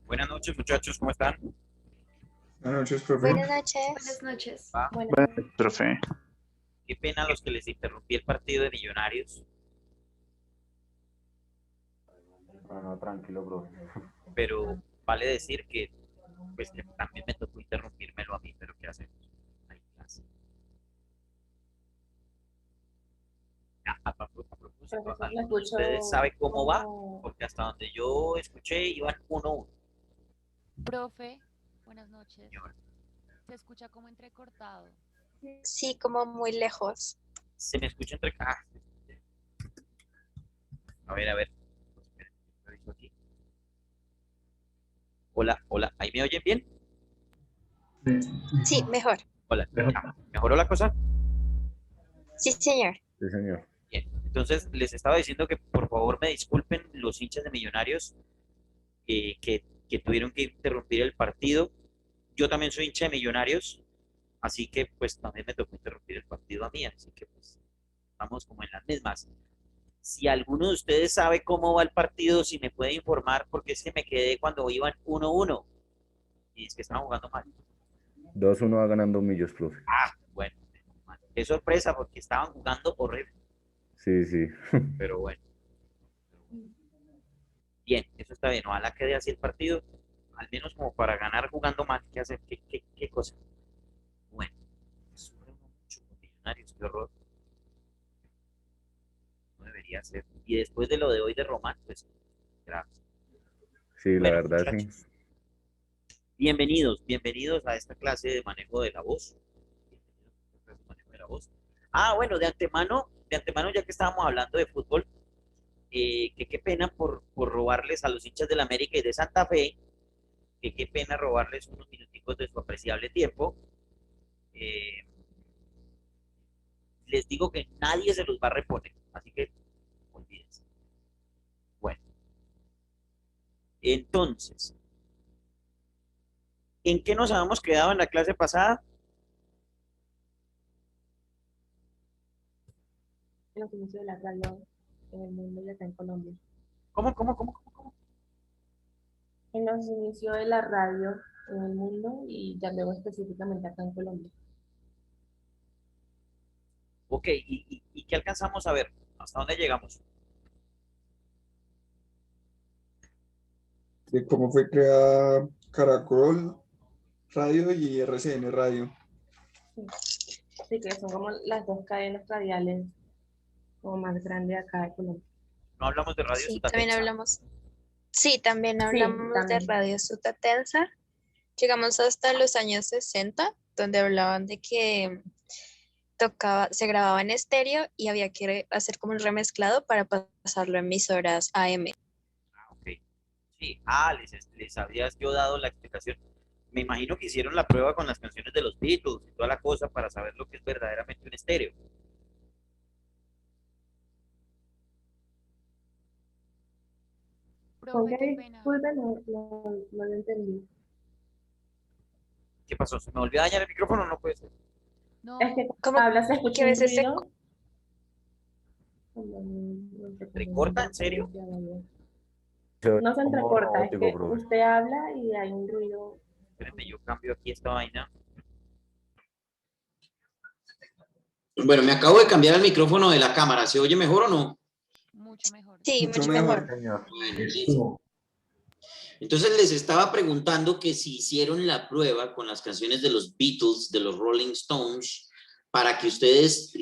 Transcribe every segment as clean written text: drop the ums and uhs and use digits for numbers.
Buenas noches, muchachos, ¿cómo están? Buenas noches, profe. Buenas noches. Buenas noches. Ah, Buenas Bueno, noches. profe. qué pena los que les interrumpí el partido de Millonarios, No, tranquilo, profe. pero vale decir que pues que también me tocó interrumpírmelo a mí, pero ¿qué hacemos? Hay clase. A propósito, Profesor, ¿alguno de ustedes sabe cómo va? como- Porque hasta donde yo escuché iban 1-1. Profe, buenas noches. Señor, Se escucha como entrecortado. Sí, como muy lejos. se me escucha entre... a ver. Esperen, reviso aquí. Hola, hola, ¿ahí me oyen bien? Sí, mejor. Hola, ya, ¿mejoró la cosa? Sí, señor. Sí, señor. Bien, entonces les estaba diciendo que por favor me disculpen los hinchas de Millonarios que tuvieron que interrumpir el partido. Yo también soy hincha de Millonarios, así que pues también me tocó interrumpir el partido a mí, así que pues estamos como en las mismas. Si alguno de ustedes sabe cómo va el partido, si me puede informar, porque es que me quedé cuando iban 1-1 y es que estaban jugando mal. 2-1 va ganando Millos, profe. Bueno, qué sorpresa porque estaban jugando horrible, Sí, sí. pero bueno. Bien, eso está bien. Ojalá quede así el partido, al menos como para ganar jugando mal. ¿Qué hacer? ¿Qué cosa? Bueno, sufre uno mucho con Millonarios, qué horror. No debería ser. Y después de lo de hoy de Román, pues grave. Sí, la Bueno, verdad, sí. muchachos, bienvenidos a esta clase de manejo de la voz. Bienvenidos a esta clase de manejo de la voz. Bueno, de antemano, ya que estábamos hablando de fútbol, que qué pena por robarles a los hinchas del América y de Santa Fe, que qué pena robarles unos minuticos de su apreciable tiempo. Eh, Les digo que nadie se los va a reponer, así que olvídense. Bueno, entonces, ¿en qué nos habíamos quedado en la clase pasada? En los inicios de la radio en el mundo y acá en Colombia. ¿Cómo? En los inicios de la radio en el mundo y ya luego específicamente acá en Colombia. Ok, ¿y qué alcanzamos a ver? ¿Hasta dónde llegamos? De cómo fue creada Caracol Radio y RCN Radio. Sí, que son como las dos cadenas radiales como más grandes acá de Colombia. No hablamos de Radio Sí, también Sutatensa. hablamos. Sí, también Sí, hablamos de también. Radio Sutatensa. Llegamos hasta los años 60, donde hablaban de que se grababa en estéreo y había que hacer como un remezclado para pasarlo a emisoras AM. Ok. Sí, les habías yo dado la explicación. Me imagino que hicieron la prueba con las canciones de los Beatles y toda la cosa para saber lo que es verdaderamente un estéreo. ¿Con Profe, qué qué pena. disculpe? No lo entendí. ¿Qué pasó? ¿Se me volvió a dañar el micrófono? No puede ser. No, Es que Como cuando hablas se que escucha a un veces ruido. ¿Recorta? ¿En serio? No se Como entrecorta, es robótico, que profe. usted habla y hay un ruido. Espérenme, yo cambio aquí esta vaina. Bueno, me acabo de cambiar el micrófono de la cámara. ¿Se oye mejor o no? mucho mejor. sí, Mucho mucho mejor, mejor. señor. Bueno, listo. Entonces les estaba preguntando que si hicieron la prueba con las canciones de los Beatles, de los Rolling Stones, para que ustedes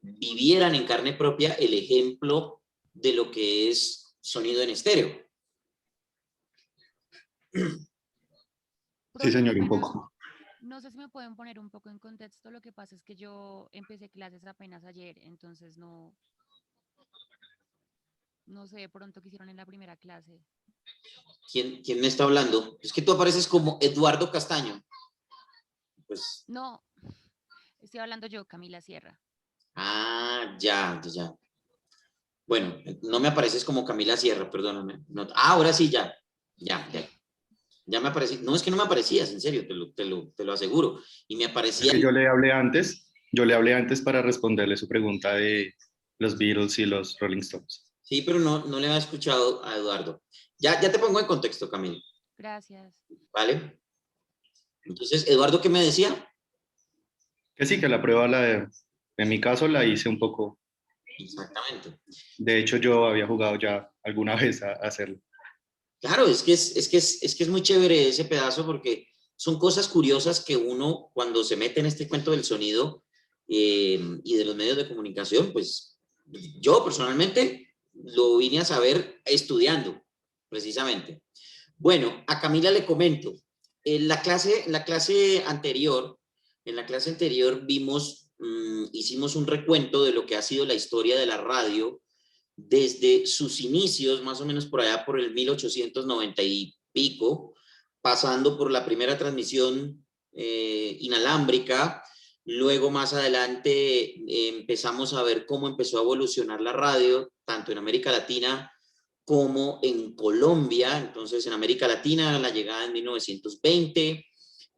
vivieran en carne propia el ejemplo de lo que es sonido en estéreo. Profe, Sí, señor, qué un pena. poco. No sé si me pueden poner un poco en contexto. Lo que pasa es que yo empecé clases apenas ayer, entonces no sé de pronto qué hicieron en la primera clase. ¿Quién me está hablando? Es que tú apareces como Eduardo Castaño. Pues, No, estoy hablando yo, Camila Sierra. ya. Bueno, no me apareces como Camila Sierra, perdóname. No, ahora sí, ya. Ya, ya. Ya me aparecía. No, es que no me aparecías, en serio, te lo aseguro. Y me Es aparecía. que yo le hablé antes para responderle su pregunta de los Beatles y los Rolling Stones. Sí, pero no le había escuchado a Eduardo. Ya te pongo en contexto, Camilo. Gracias. ¿Vale? Entonces, Eduardo, ¿qué me decía? Que sí, que la prueba, en mi caso, la hice un poco. Exactamente. De hecho, yo había jugado ya alguna vez a hacerlo. Claro, es que es muy chévere ese pedazo porque son cosas curiosas que uno cuando se mete en este cuento del sonido y de los medios de comunicación, pues yo personalmente lo vine a saber estudiando, precisamente. Bueno, a Camila le comento, en la clase anterior vimos, hicimos un recuento de lo que ha sido la historia de la radio desde sus inicios, más o menos por allá por el 1890 y pico, pasando por la primera transmisión inalámbrica. Luego más adelante empezamos a ver cómo empezó a evolucionar la radio, tanto en América Latina como en Colombia. Entonces en América Latina la llegada en 1920,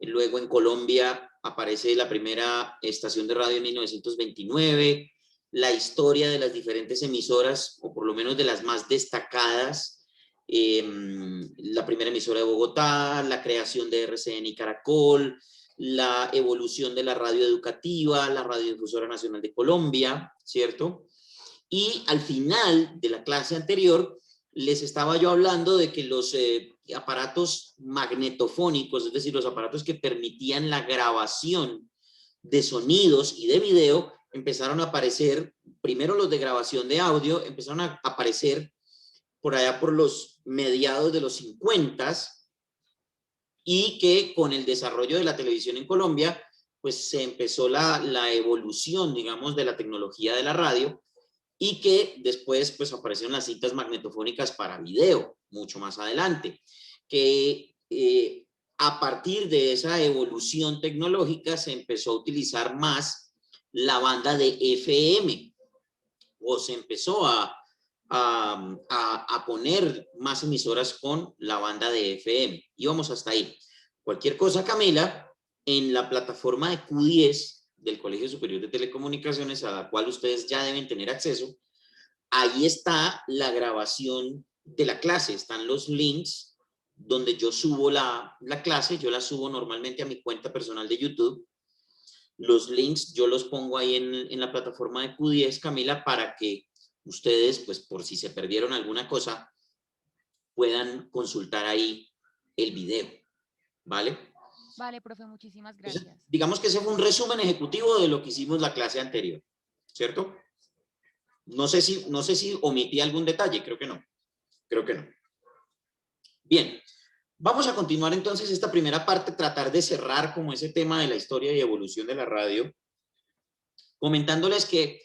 luego en Colombia aparece la primera estación de radio en 1929, la historia de las diferentes emisoras, o por lo menos de las más destacadas, la primera emisora de Bogotá, la creación de RCN y Caracol, la evolución de la radio educativa, la radiodifusora nacional de Colombia, ¿cierto? Y al final de la clase anterior les estaba yo hablando de que los aparatos magnetofónicos, es decir, los aparatos que permitían la grabación de sonidos y de video, empezaron a aparecer, primero los de grabación de audio, empezaron a aparecer por allá por los mediados de los 50 y que con el desarrollo de la televisión en Colombia, pues se empezó la evolución, digamos, de la tecnología de la radio y que después pues aparecieron las cintas magnetofónicas para video, mucho más adelante, que a partir de esa evolución tecnológica se empezó a utilizar más la banda de FM, o se empezó a poner más emisoras con la banda de FM. Íbamos hasta ahí. Cualquier cosa, Camila, en la plataforma de Q10 del Colegio Superior de Telecomunicaciones, a la cual ustedes ya deben tener acceso, ahí está la grabación de la clase, están los links donde yo subo la clase, yo la subo normalmente a mi cuenta personal de YouTube. Los links yo los pongo ahí en la plataforma de Q10, Camila, para que ustedes, pues por si se perdieron alguna cosa, puedan consultar ahí el video, ¿vale? Vale, profe, muchísimas gracias. Entonces, digamos que ese fue un resumen ejecutivo de lo que hicimos la clase anterior, ¿cierto? No sé si omití algún detalle, creo que no. Bien, vamos a continuar entonces esta primera parte, tratar de cerrar como ese tema de la historia y evolución de la radio, comentándoles que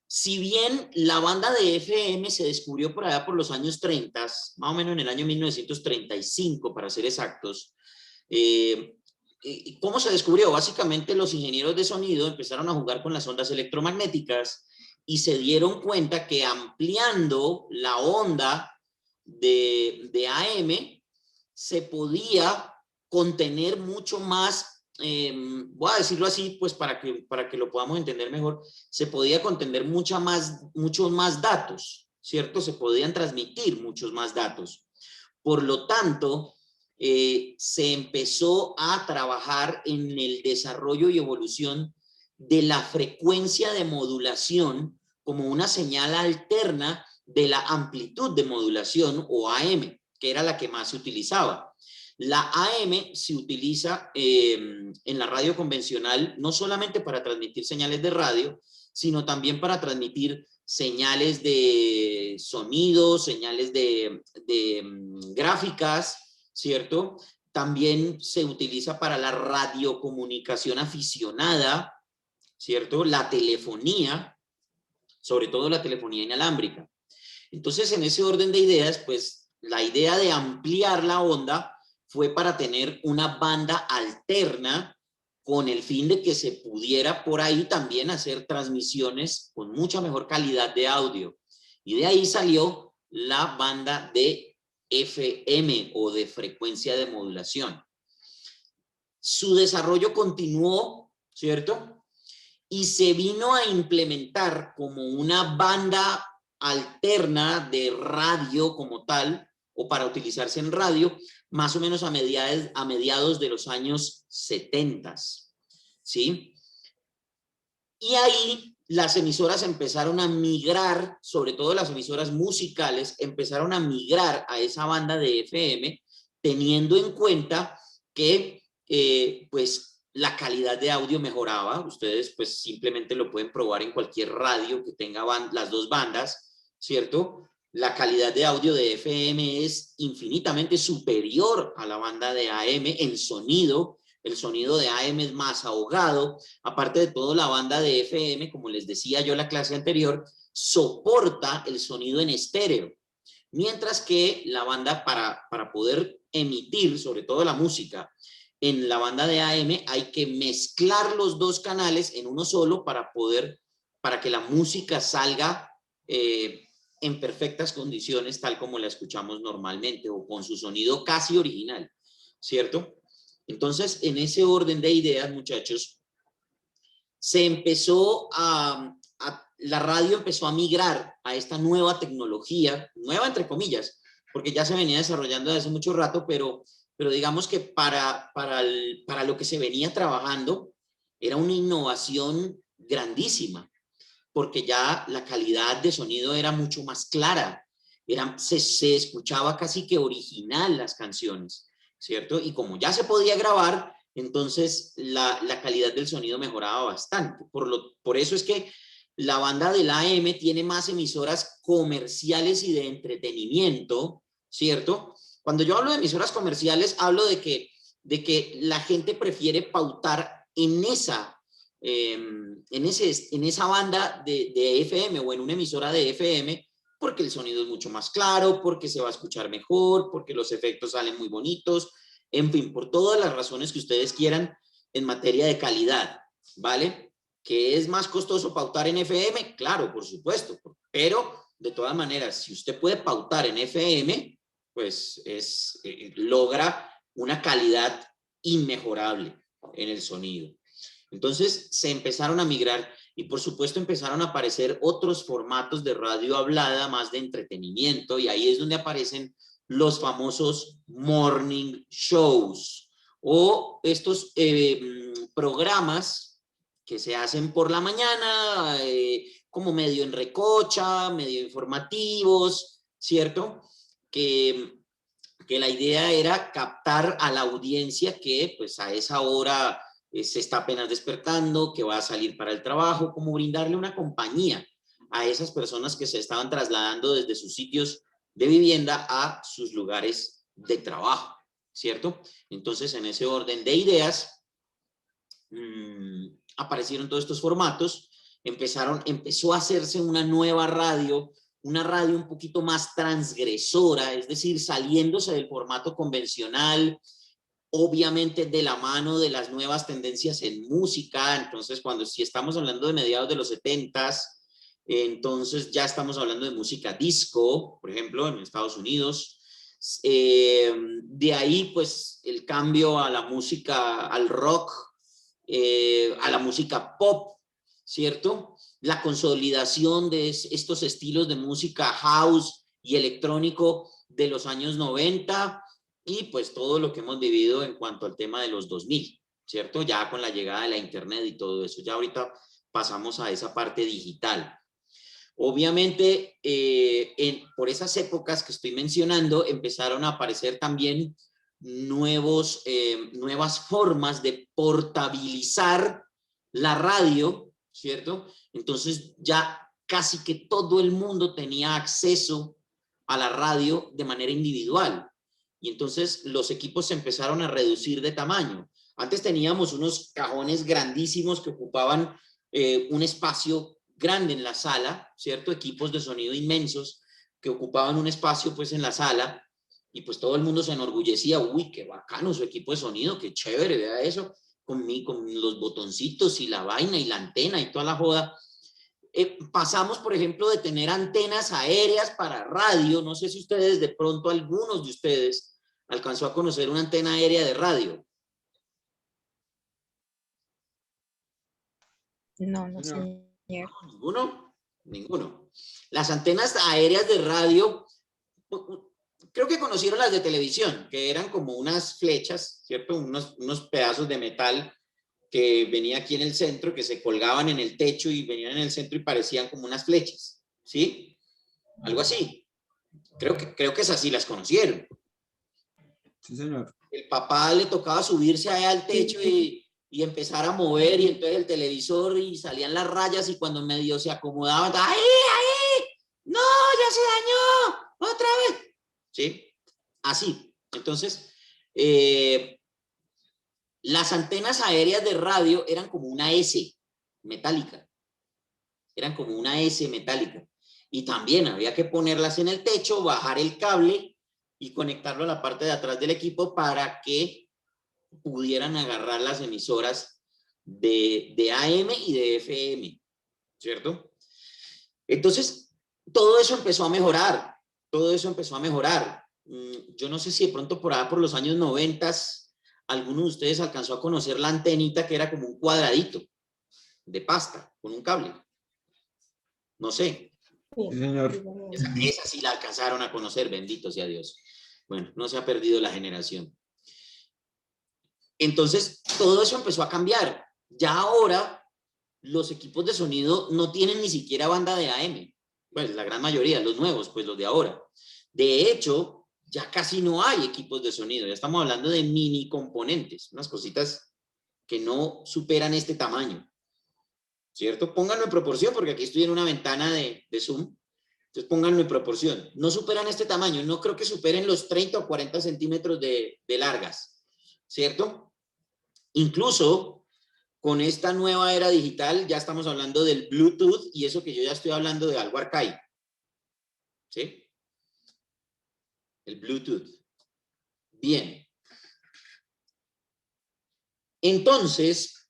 si bien la banda de FM se descubrió por allá por los años 30, más o menos en el año 1935 para ser exactos, ¿cómo se descubrió? Básicamente los ingenieros de sonido empezaron a jugar con las ondas electromagnéticas y se dieron cuenta que ampliando la onda de AM se podía contener mucho más, voy a decirlo así, pues para que lo podamos entender mejor, se podía contener muchos más datos, ¿cierto? Se podían transmitir muchos más datos. Por lo tanto, se empezó a trabajar en el desarrollo y evolución de la frecuencia de modulación como una señal alterna de la amplitud de modulación o AM, que era la que más se utilizaba. La AM se utiliza en la radio convencional no solamente para transmitir señales de radio, sino también para transmitir señales de sonido, señales de gráficas, ¿cierto? También se utiliza para la radiocomunicación aficionada, ¿cierto? La telefonía, sobre todo la telefonía inalámbrica. Entonces, en ese orden de ideas, pues la idea de ampliar la onda fue para tener una banda alterna con el fin de que se pudiera por ahí también hacer transmisiones con mucha mejor calidad de audio. Y de ahí salió la banda de FM o de frecuencia de modulación. Su desarrollo continuó, ¿cierto? Y se vino a implementar como una banda alterna de radio como tal, o para utilizarse en radio, más o menos a mediados de los años 70, ¿sí? Y ahí las emisoras empezaron a migrar, sobre todo las emisoras musicales, empezaron a migrar a esa banda de FM, teniendo en cuenta que pues la calidad de audio mejoraba. Ustedes pues simplemente lo pueden probar en cualquier radio que tenga las dos bandas, ¿cierto? La calidad de audio de FM es infinitamente superior a la banda de AM en sonido. El sonido de AM es más ahogado. Aparte de todo, la banda de FM, como les decía yo en la clase anterior, soporta el sonido en estéreo. Mientras que la banda, para poder emitir, sobre todo la música, en la banda de AM hay que mezclar los dos canales en uno solo para que la música salga en perfectas condiciones, tal como la escuchamos normalmente, o con su sonido casi original, ¿cierto? Entonces, en ese orden de ideas, muchachos, se empezó la radio empezó a migrar a esta nueva tecnología, nueva entre comillas, porque ya se venía desarrollando desde hace mucho rato, pero digamos que para lo que se venía trabajando era una innovación grandísima, porque ya la calidad de sonido era mucho más clara, se escuchaba casi que original las canciones, ¿cierto? Y como ya se podía grabar, entonces la calidad del sonido mejoraba bastante. Por eso es que la banda del AM tiene más emisoras comerciales y de entretenimiento, ¿cierto? Cuando yo hablo de emisoras comerciales, hablo de que la gente prefiere pautar en esa banda de FM o en una emisora de FM, porque el sonido es mucho más claro, porque se va a escuchar mejor, porque los efectos salen muy bonitos, en fin, por todas las razones que ustedes quieran en materia de calidad, ¿vale? ¿Que es más costoso pautar en FM? Claro, por supuesto, pero de todas maneras, si usted puede pautar en FM, pues logra una calidad inmejorable en el sonido. Entonces se empezaron a migrar y por supuesto empezaron a aparecer otros formatos de radio hablada, más de entretenimiento, y ahí es donde aparecen los famosos morning shows o estos programas que se hacen por la mañana, como medio en recocha, medio informativos, ¿cierto? Que la idea era captar a la audiencia que pues a esa hora se está apenas despertando, que va a salir para el trabajo, como brindarle una compañía a esas personas que se estaban trasladando desde sus sitios de vivienda a sus lugares de trabajo, ¿cierto? Entonces, en ese orden de ideas, aparecieron todos estos formatos, empezó a hacerse una nueva radio, una radio un poquito más transgresora, es decir, saliéndose del formato convencional, obviamente de la mano de las nuevas tendencias en música. Entonces, si estamos hablando de mediados de los 70s, entonces ya estamos hablando de música disco, por ejemplo, en Estados Unidos. De ahí, pues, el cambio a la música, al rock, a la música pop, ¿cierto? La consolidación de estos estilos de música house y electrónico de los años 90 y pues todo lo que hemos vivido en cuanto al tema de los 2000, ¿cierto? Ya con la llegada de la internet y todo eso. Ya ahorita pasamos a esa parte digital. Obviamente, por esas épocas que estoy mencionando, empezaron a aparecer también nuevas formas de portabilizar la radio, ¿cierto? Entonces ya casi que todo el mundo tenía acceso a la radio de manera individual. Y entonces los equipos se empezaron a reducir de tamaño. Antes teníamos unos cajones grandísimos que ocupaban un espacio grande en la sala, ¿cierto? Equipos de sonido inmensos que ocupaban un espacio pues en la sala y pues todo el mundo se enorgullecía, uy, qué bacano su equipo de sonido, qué chévere, vea eso, con los botoncitos y la vaina y la antena y toda la joda. pasamos, por ejemplo, de tener antenas aéreas para radio. No sé si ustedes, de pronto, algunos de ustedes alcanzó a conocer una antena aérea de radio. No, no, Señor. señor. ¿Ninguno? Ninguno. Las antenas aéreas de radio, creo que conocieron las de televisión, que eran como unas flechas, ¿cierto? Unos pedazos de metal que venía aquí en el centro, que se colgaban en el techo y venían en el centro y parecían como unas flechas, ¿sí? Algo así. Creo que esas sí las conocieron. Sí, señor. El papá le tocaba subirse allá al techo y empezar a mover, y entonces el televisor, y salían las rayas, y cuando medio se acomodaban, ¡ahí, ahí! ¡No, ya se dañó! ¡Otra vez! ¿Sí? Así. Entonces, las antenas aéreas de radio eran como una S metálica. Eran como una S metálica. Y también había que ponerlas en el techo, bajar el cable y conectarlo a la parte de atrás del equipo para que pudieran agarrar las emisoras de AM y de FM, ¿cierto? Entonces, todo eso empezó a mejorar, todo eso empezó a mejorar. Yo no sé si de pronto por allá por los años 90, alguno de ustedes alcanzó a conocer la antenita que era como un cuadradito de pasta con un cable. No sé. Sí, señor. Esa sí la alcanzaron a conocer, bendito sea Dios. Bueno, no se ha perdido la generación. Entonces, todo eso empezó a cambiar. Ya ahora, los equipos de sonido no tienen ni siquiera banda de AM. Pues la gran mayoría, los nuevos, pues los de ahora. De hecho, ya casi no hay equipos de sonido. Ya estamos hablando de mini componentes, unas cositas que no superan este tamaño. ¿Cierto? Pónganlo en proporción, porque aquí estoy en una ventana de Zoom. Entonces, pónganlo en proporción. No superan este tamaño. No creo que superen los 30 o 40 centímetros de largas. ¿Cierto? Incluso con esta nueva era digital ya estamos hablando del Bluetooth, y eso que yo ya estoy hablando de algo arcaico. ¿Sí? El Bluetooth. Bien. Entonces,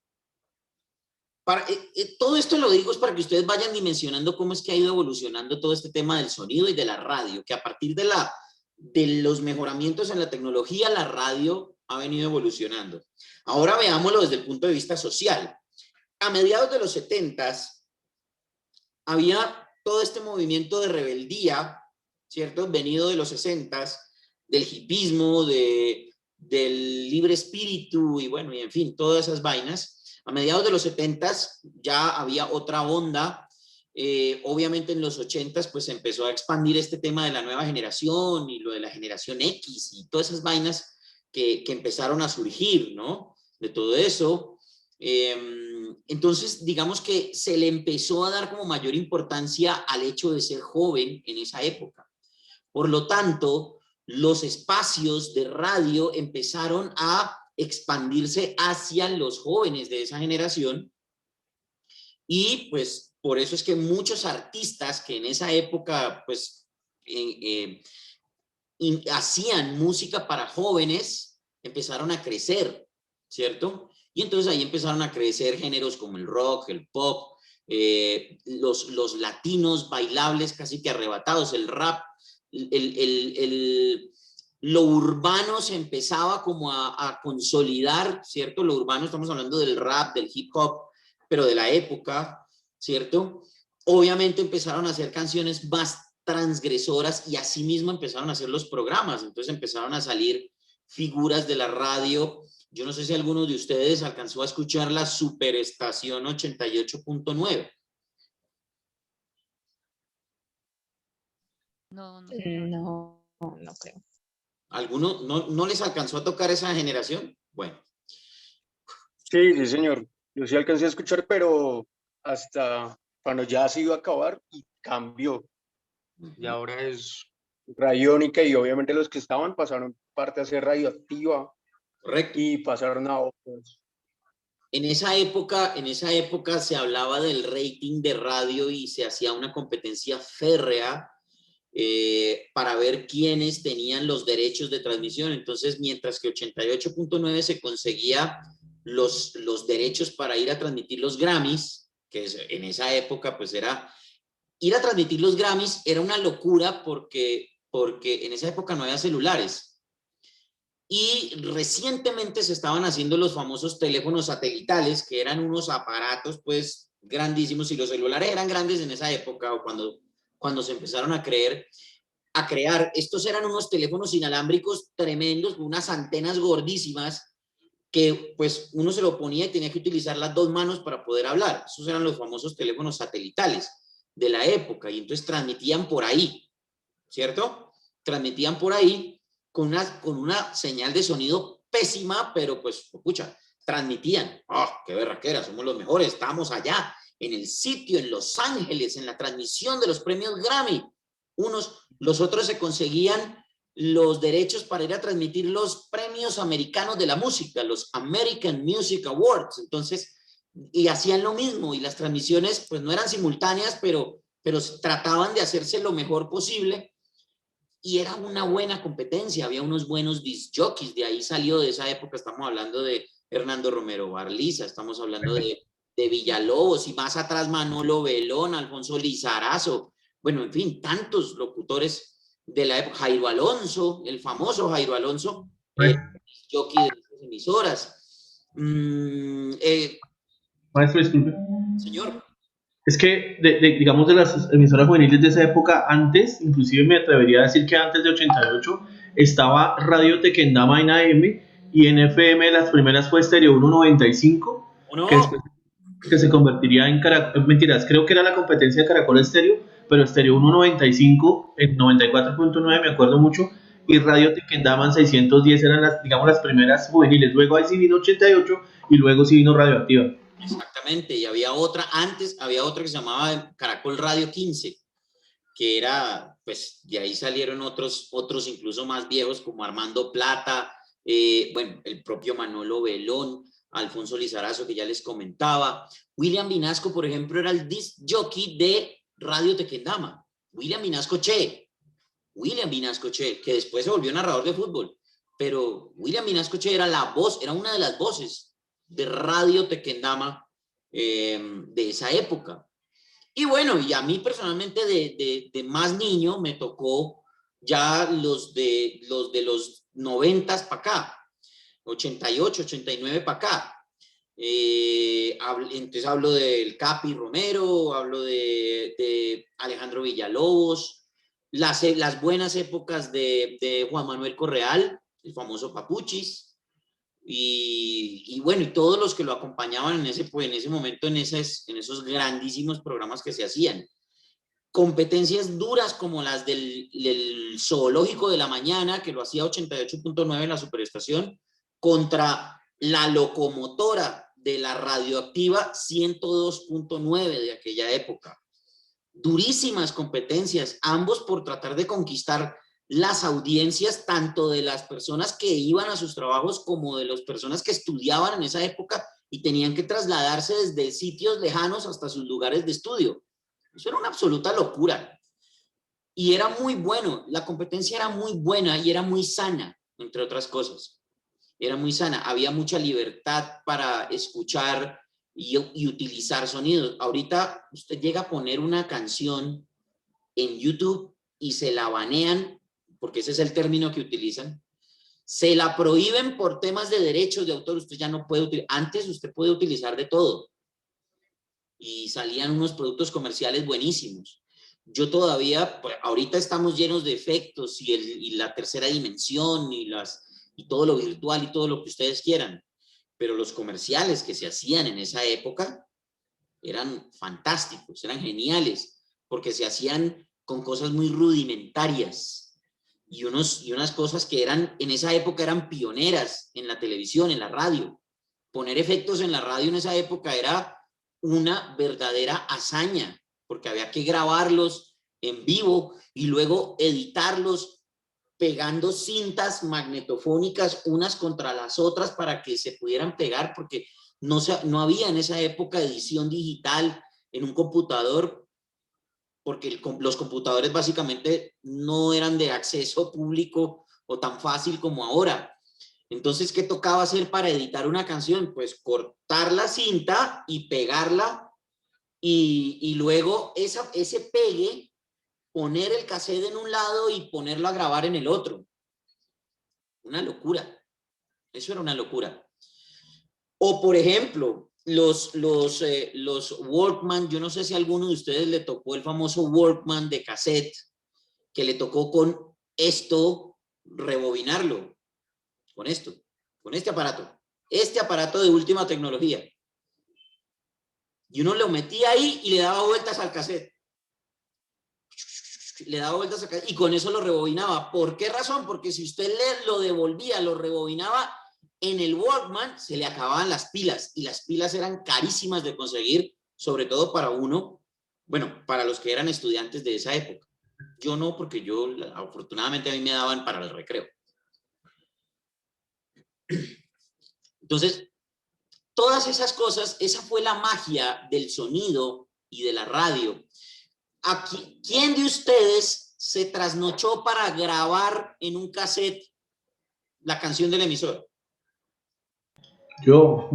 todo esto lo digo es para que ustedes vayan dimensionando cómo es que ha ido evolucionando todo este tema del sonido y de la radio, que a partir de los mejoramientos en la tecnología, la radio ha venido evolucionando. Ahora veámoslo desde el punto de vista social. A mediados de los 70s había todo este movimiento de rebeldía, ¿cierto? Venido de los 60s, del hipismo, del libre espíritu y bueno, y en fin, todas esas vainas. A mediados de los 70s ya había otra onda. Obviamente en los 80s pues empezó a expandir este tema de la nueva generación y lo de la generación X y todas esas vainas que empezaron a surgir, ¿no? De todo eso. Entonces, digamos que se le empezó a dar como mayor importancia al hecho de ser joven en esa época. Por lo tanto, los espacios de radio empezaron a expandirse hacia los jóvenes de esa generación, y pues por eso es que muchos artistas que en esa época pues hacían música para jóvenes empezaron a crecer, ¿cierto? Y entonces ahí empezaron a crecer géneros como el rock, el pop, los latinos bailables casi que arrebatados, el rap, lo urbano se empezaba como a consolidar, ¿cierto? Lo urbano, estamos hablando del rap, del hip hop, pero de la época, ¿cierto? Obviamente empezaron a hacer canciones más transgresoras y asimismo empezaron a hacer los programas. Entonces empezaron a salir figuras de la radio. Yo no sé si alguno de ustedes alcanzó a escuchar la Superestación 88.9. No creo. ¿Alguno no les alcanzó a tocar esa generación? Bueno. Sí, sí, señor. Yo sí alcancé a escuchar, pero hasta cuando ya se iba a acabar y cambió. Y ahora es radiónica, y obviamente los que estaban pasaron parte a ser radioactiva. Correcto. Y pasaron a otros. En esa época se hablaba del rating de radio y se hacía una competencia férrea para ver quiénes tenían los derechos de transmisión. Entonces, mientras que 88.9 se conseguía los derechos para ir a transmitir los Grammys, que en esa época pues era ir a transmitir los Grammys, era una locura porque en esa época no había celulares. Y recientemente se estaban haciendo los famosos teléfonos satelitales, que eran unos aparatos pues grandísimos, y los celulares eran grandes en esa época, o cuando se empezaron a crear, estos eran unos teléfonos inalámbricos tremendos, con unas antenas gordísimas, que pues uno se lo ponía y tenía que utilizar las dos manos para poder hablar. Esos eran los famosos teléfonos satelitales de la época, y entonces transmitían por ahí, ¿cierto? Transmitían por ahí con una señal de sonido pésima, pero pues, escucha, transmitían. ¡Oh, qué berraquera! Somos los mejores, estamos allá, en el sitio, en Los Ángeles, en la transmisión de los premios Grammy. Los otros se conseguían los derechos para ir a transmitir los premios americanos de la música, los American Music Awards. Entonces, y hacían lo mismo, y las transmisiones pues no eran simultáneas, pero trataban de hacerse lo mejor posible, y era una buena competencia, había unos buenos disc jockeys, de ahí salió, de esa época estamos hablando de Hernando Romero Barliza, estamos hablando de Villalobos, y más atrás Manolo Belón, Alfonso Lizarazo, bueno, en fin, tantos locutores de la época. Jairo Alonso, el famoso Jairo Alonso, jockey de las emisoras. Maestro, disculpe. Señor. Es que, digamos, de las emisoras juveniles de esa época, antes, inclusive me atrevería a decir que antes de 88, estaba Radio Tequendama en AM, y en FM las primeras fue Estéreo 195, que después que se convertiría en Caracol, mentiras, creo que era la competencia de Caracol Estéreo, pero Estéreo 195 en 94.9, me acuerdo mucho, y Radio Tequendama en 610 eran las primeras juveniles. Luego ahí sí vino 88 y luego sí vino Radioactiva. Exactamente, y había otra que se llamaba Caracol Radio 15, que era, pues de ahí salieron otros incluso más viejos, como Armando Plata, bueno, el propio Manolo Belón, Alfonso Lizarazo, que ya les comentaba. William Vinasco, por ejemplo, era el disc jockey de Radio Tequendama. William Vinasco Che, que después se volvió narrador de fútbol, pero William Vinasco Che era la voz, era una de las voces de Radio Tequendama de esa época. Y bueno, y a mí personalmente de más niño me tocó ya los de los 90s para acá, 88, 89 para acá. Entonces hablo del Capi Romero, hablo de Alejandro Villalobos, las buenas épocas de Juan Manuel Correal, el famoso Papuchis, y bueno, y todos los que lo acompañaban en ese momento, en esos grandísimos programas que se hacían. Competencias duras como las del Zoológico de la Mañana, que lo hacía 88.9 en la Superestación, contra la locomotora de la Radioactiva 102.9 de aquella época. Durísimas competencias, ambos por tratar de conquistar las audiencias, tanto de las personas que iban a sus trabajos como de las personas que estudiaban en esa época y tenían que trasladarse desde sitios lejanos hasta sus lugares de estudio. Eso era una absoluta locura. Y era muy bueno, la competencia era muy buena y era muy sana, entre otras cosas. Era muy sana, había mucha libertad para escuchar y utilizar sonidos. Ahorita usted llega a poner una canción en YouTube y se la banean, porque ese es el término que utilizan. Se la prohíben por temas de derechos de autor. Usted ya no puede utilizar. Antes usted puede utilizar de todo. Y salían unos productos comerciales buenísimos. Yo todavía, pues, ahorita estamos llenos de efectos y la tercera dimensión y todo lo virtual y todo lo que ustedes quieran. Pero los comerciales que se hacían en esa época eran fantásticos, eran geniales, porque se hacían con cosas muy rudimentarias y unas cosas que en esa época eran pioneras en la televisión, en la radio. Poner efectos en la radio en esa época era una verdadera hazaña, porque había que grabarlos en vivo y luego editarlos pegando cintas magnetofónicas unas contra las otras para que se pudieran pegar, porque no había en esa época edición digital en un computador, porque los computadores básicamente no eran de acceso público o tan fácil como ahora. Entonces, ¿qué tocaba hacer para editar una canción? Pues cortar la cinta y pegarla y luego ese pegue, poner el cassette en un lado y ponerlo a grabar en el otro. Una locura. Eso era una locura. O, por ejemplo, los Walkman, yo no sé si a alguno de ustedes le tocó el famoso Walkman de cassette, que le tocó con esto rebobinarlo, con esto, con este aparato de última tecnología. Y uno lo metía ahí y le daba vueltas al cassette. Le daba vueltas al cassette y con eso lo rebobinaba. ¿Por qué razón? Porque si usted lo devolvía, lo rebobinaba en el Walkman, se le acababan las pilas y las pilas eran carísimas de conseguir, sobre todo para uno, bueno, para los que eran estudiantes de esa época. Yo no, porque yo, afortunadamente, a mí me daban para el recreo. Entonces, todas esas cosas, esa fue la magia del sonido y de la radio. ¿Quién de ustedes se trasnochó para grabar en un cassette la canción del emisor? Yo.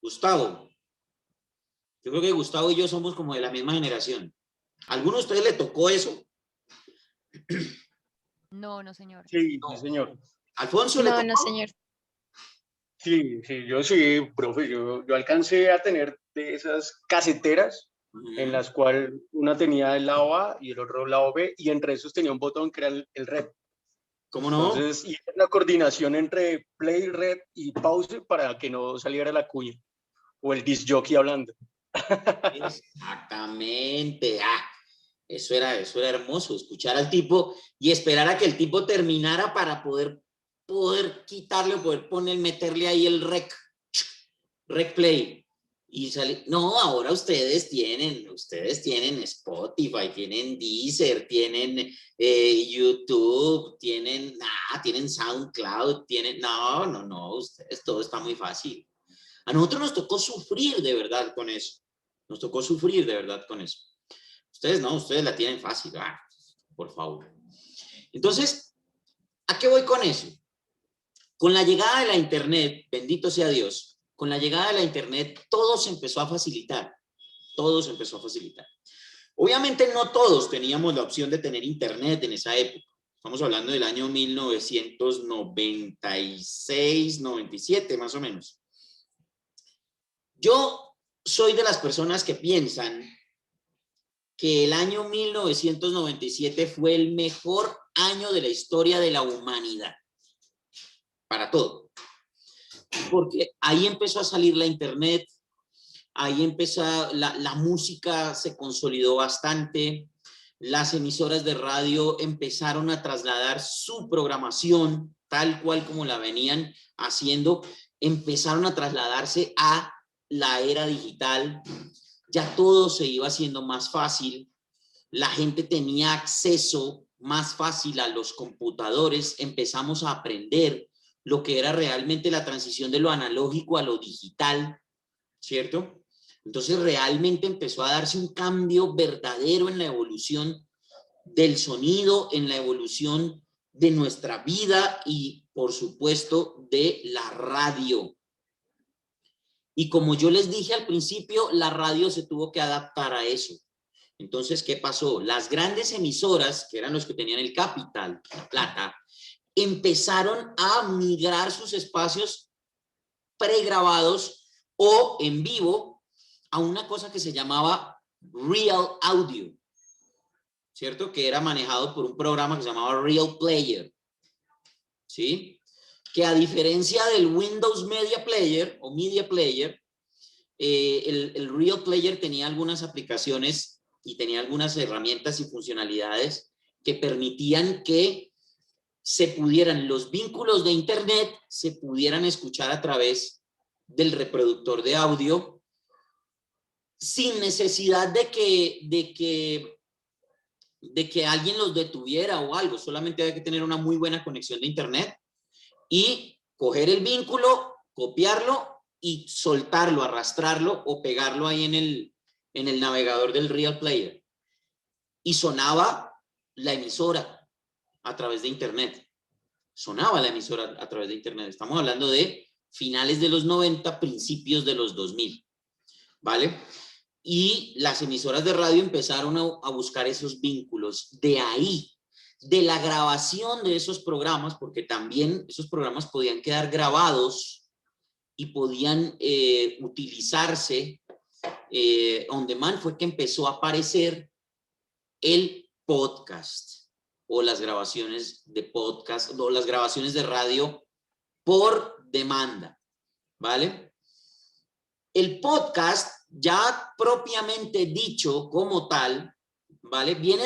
Gustavo. Yo creo que Gustavo y yo somos como de la misma generación. ¿A alguno de ustedes le tocó eso? No, no, señor. Sí, No. sí, señor. ¿Alfonso le tocó? No, señor. Sí, yo sí, profe, yo alcancé a tener de esas caseteras en las cuales una tenía el lado A y el otro lado B, y entre esos tenía un botón que era el rep. ¿Cómo no? Entonces, y la coordinación entre play, rep y pause para que no saliera la cuña o el disc jockey hablando. Exactamente. Eso era hermoso, escuchar al tipo y esperar a que el tipo terminara para poder quitarle o poder meterle ahí el rec play y salir. No, ahora ustedes tienen Spotify, tienen Deezer, tienen YouTube, tienen SoundCloud, no, ustedes, todo está muy fácil. A nosotros nos tocó sufrir de verdad con eso. Ustedes no, ustedes la tienen fácil. Por favor. Entonces, ¿a qué voy con eso? Con la llegada de la Internet, bendito sea Dios, con la llegada de la Internet, todo se empezó a facilitar. Obviamente no todos teníamos la opción de tener Internet en esa época. Estamos hablando del año 1996, 97, más o menos. Yo soy de las personas que piensan que el año 1997 fue el mejor año de la historia de la humanidad. Para todo. Porque ahí empezó a salir la Internet, ahí empezó, la música se consolidó bastante, las emisoras de radio empezaron a trasladar su programación, tal cual como la venían haciendo, empezaron a trasladarse a la era digital, ya todo se iba haciendo más fácil, la gente tenía acceso más fácil a los computadores, empezamos a aprender lo que era realmente la transición de lo analógico a lo digital, ¿cierto? Entonces realmente empezó a darse un cambio verdadero en la evolución del sonido, en la evolución de nuestra vida y, por supuesto, de la radio. Y como yo les dije al principio, la radio se tuvo que adaptar a eso. Entonces, ¿qué pasó? Las grandes emisoras, que eran los que tenían el capital, la plata, empezaron a migrar sus espacios pregrabados o en vivo a una cosa que se llamaba Real Audio, ¿cierto? Que era manejado por un programa que se llamaba Real Player, ¿sí? Que a diferencia del Windows Media Player o Media Player, el Real Player tenía algunas aplicaciones y tenía algunas herramientas y funcionalidades que permitían que los vínculos de Internet se pudieran escuchar a través del reproductor de audio sin necesidad de que alguien los detuviera o algo. Solamente había que tener una muy buena conexión de Internet y coger el vínculo, copiarlo y soltarlo, arrastrarlo o pegarlo ahí en el navegador del Real Player. Y sonaba la emisora a través de Internet. Estamos hablando de finales de los 90, principios de los 2000, ¿vale? y las emisoras de radio empezaron a buscar esos vínculos. De ahí, de la grabación de esos programas, porque también esos programas podían quedar grabados y podían utilizarse on demand, fue que empezó a aparecer el podcast o las grabaciones de podcast o las grabaciones de radio por demanda, ¿vale? El podcast, ya propiamente dicho como tal, ¿vale? Viene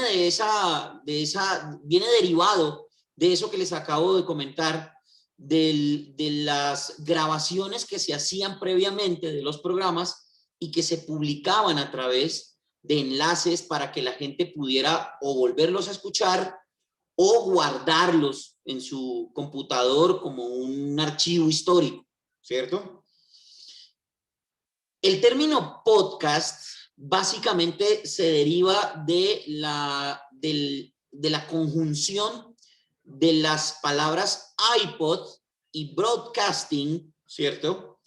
viene derivado de eso que les acabo de comentar, de las grabaciones que se hacían previamente de los programas y que se publicaban a través de enlaces para que la gente pudiera o volverlos a escuchar o guardarlos en su computador como un archivo histórico, ¿cierto? El término podcast básicamente se deriva de la conjunción de las palabras iPod y broadcasting, ¿cierto?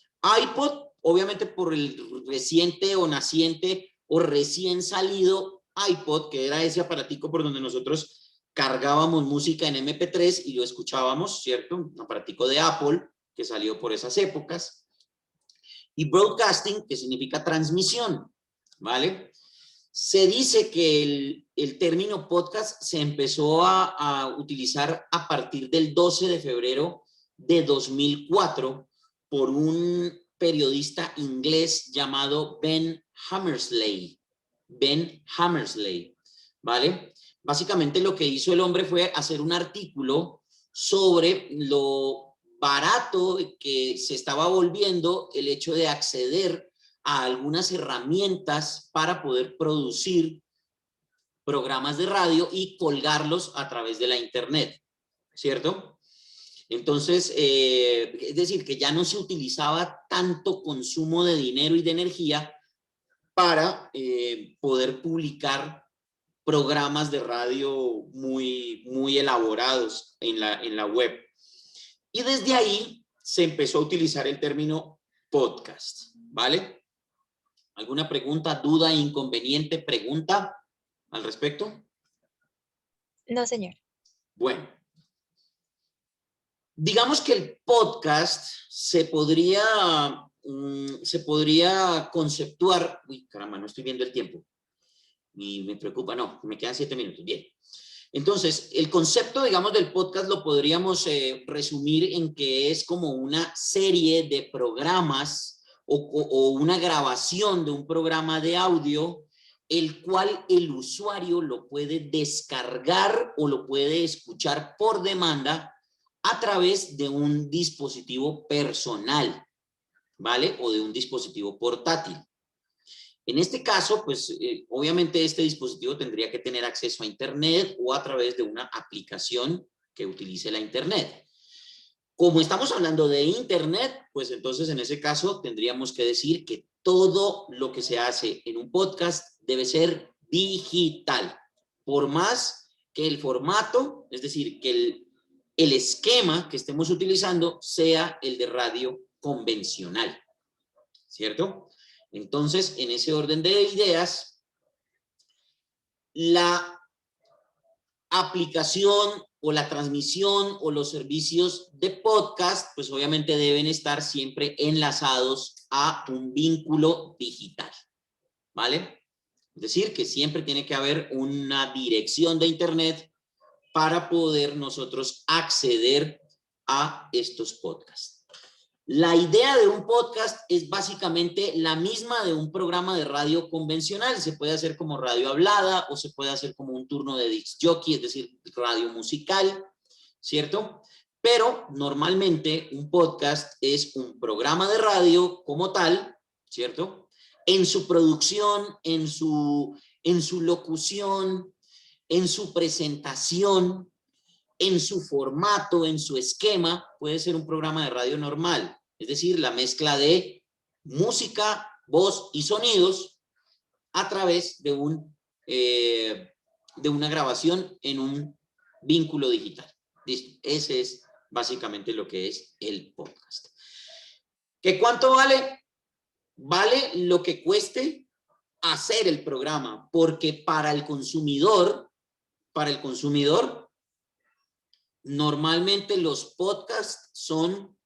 iPod, obviamente por el reciente o naciente o recién salido iPod, que era ese aparatico por donde nosotros cargábamos música en MP3 y lo escuchábamos, ¿cierto? Un aparatico de Apple que salió por esas épocas. Y broadcasting, que significa transmisión, ¿vale? Se dice que el término podcast se empezó a utilizar a partir del 12 de febrero de 2004 por un periodista inglés llamado Ben Hammersley. Ben Hammersley, ¿vale? Básicamente lo que hizo el hombre fue hacer un artículo sobre lo barato que se estaba volviendo el hecho de acceder a algunas herramientas para poder producir programas de radio y colgarlos a través de la internet, ¿cierto? Entonces, es decir, que ya no se utilizaba tanto consumo de dinero y de energía para poder publicar programas de radio muy elaborados en la web. Y desde ahí se empezó a utilizar el término podcast, ¿vale? ¿Alguna pregunta, duda, inconveniente, pregunta al respecto? No, señor. Bueno, digamos que el podcast se podría conceptuar. Uy, caramba, no estoy viendo el tiempo. Y me preocupa, no, me quedan 7 minutos. Bien. Entonces, el concepto, digamos, del podcast lo podríamos resumir en que es como una serie de programas o una grabación de un programa de audio, el cual el usuario lo puede descargar o lo puede escuchar por demanda a través de un dispositivo personal, ¿vale? O de un dispositivo portátil. En este caso, pues obviamente este dispositivo tendría que tener acceso a Internet o a través de una aplicación que utilice la Internet. Como estamos hablando de Internet, pues entonces en ese caso tendríamos que decir que todo lo que se hace en un podcast debe ser digital, por más que el formato, es decir, que el esquema que estemos utilizando sea el de radio convencional, ¿cierto? Entonces, en ese orden de ideas, la aplicación o la transmisión o los servicios de podcast, pues obviamente deben estar siempre enlazados a un vínculo digital, ¿vale? Es decir, que siempre tiene que haber una dirección de Internet para poder nosotros acceder a estos podcasts. La idea de un podcast es básicamente la misma de un programa de radio convencional. Se puede hacer como radio hablada o se puede hacer como un turno de disc jockey, es decir, radio musical, ¿cierto? Pero normalmente un podcast es un programa de radio como tal, ¿cierto? En su producción, en su locución, en su presentación, en su formato, en su esquema, puede ser un programa de radio normal, es decir, la mezcla de música, voz y sonidos a través de una grabación en un vínculo digital. Listo. Ese es básicamente lo que es el podcast. ¿Qué cuánto vale? Vale lo que cueste hacer el programa, porque para el consumidor, normalmente los podcasts son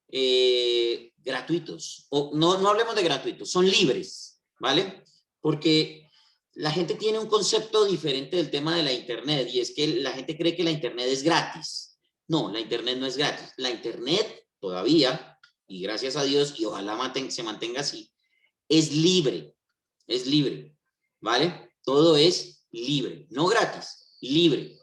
gratuitos, o no hablemos de gratuitos, son libres, ¿vale? Porque la gente tiene un concepto diferente del tema de la internet, y es que la gente cree que la internet es gratis. No, la internet no es gratis. La internet todavía, y gracias a Dios, y ojalá se mantenga así, es libre, ¿vale? Todo es libre, no gratis, libre.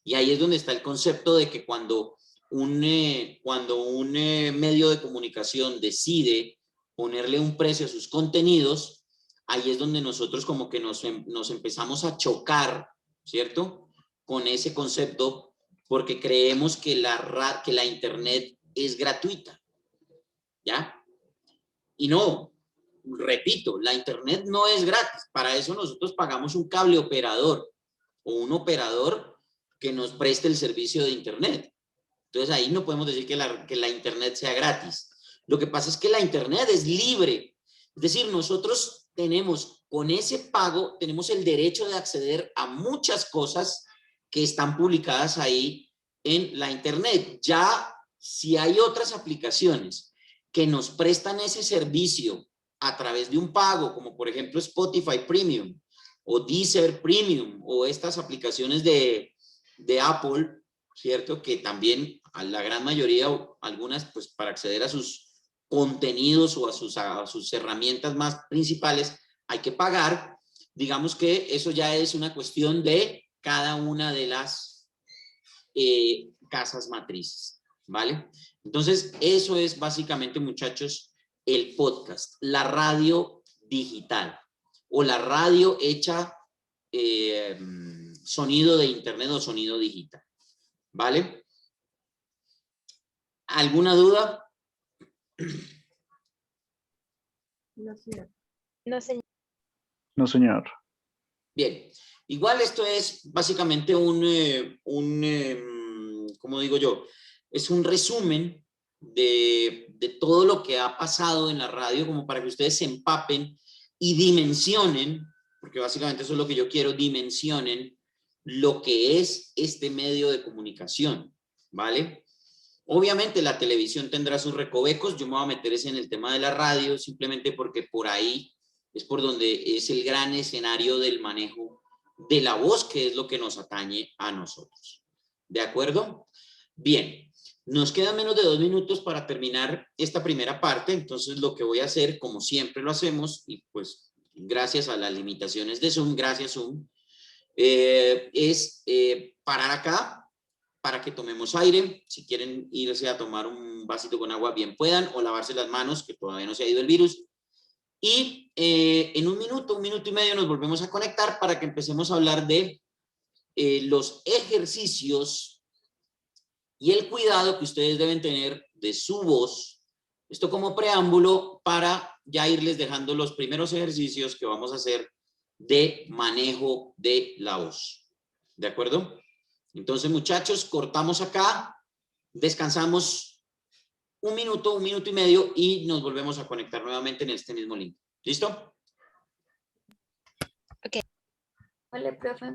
Y ahí es donde está el concepto de que cuando un medio de comunicación decide ponerle un precio a sus contenidos, ahí es donde nosotros como que nos empezamos a chocar, ¿cierto? Con ese concepto, porque creemos que la internet es gratuita, ¿ya? Y no, repito, la internet no es gratis. Para eso nosotros pagamos un cable operador o un operador que nos preste el servicio de internet. Entonces ahí no podemos decir que la internet sea gratis. Lo que pasa es que la internet es libre. Es decir, nosotros tenemos, con ese pago, tenemos el derecho de acceder a muchas cosas que están publicadas ahí en la internet. Ya si hay otras aplicaciones que nos prestan ese servicio a través de un pago, como por ejemplo Spotify Premium o Deezer Premium o estas aplicaciones de Apple, ¿cierto? Que también a la gran mayoría, o algunas, pues para acceder a sus contenidos o a sus herramientas más principales hay que pagar. Digamos que eso ya es una cuestión de cada una de las casas matrices, ¿vale? Entonces, eso es básicamente, muchachos, el podcast, la radio digital o la radio hecha sonido de internet o sonido digital, ¿vale? ¿Alguna duda? No, señor. No sé. No, señor. Bien, igual esto es básicamente ¿cómo digo yo? Es un resumen de todo lo que ha pasado en la radio, como para que ustedes se empapen y dimensionen, porque básicamente eso es lo que yo quiero, dimensionen lo que es este medio de comunicación, ¿vale? Obviamente la televisión tendrá sus recovecos, yo me voy a meter en el tema de la radio, simplemente porque por ahí es por donde es el gran escenario del manejo de la voz, que es lo que nos atañe a nosotros. ¿De acuerdo? Bien, nos quedan menos de 2 minutos para terminar esta primera parte, entonces lo que voy a hacer, como siempre lo hacemos, y pues gracias a las limitaciones de Zoom, gracias Zoom, es parar acá para que tomemos aire. Si quieren irse a tomar un vasito con agua, bien puedan, o lavarse las manos, que todavía no se ha ido el virus. Y en un minuto y medio nos volvemos a conectar para que empecemos a hablar de los ejercicios y el cuidado que ustedes deben tener de su voz. Esto como preámbulo para ya irles dejando los primeros ejercicios que vamos a hacer de manejo de la voz. ¿De acuerdo? Entonces, muchachos, cortamos acá, descansamos 1 minuto, 1 minuto y medio y nos volvemos a conectar nuevamente en este mismo link. ¿Listo? Ok. Vale, profe.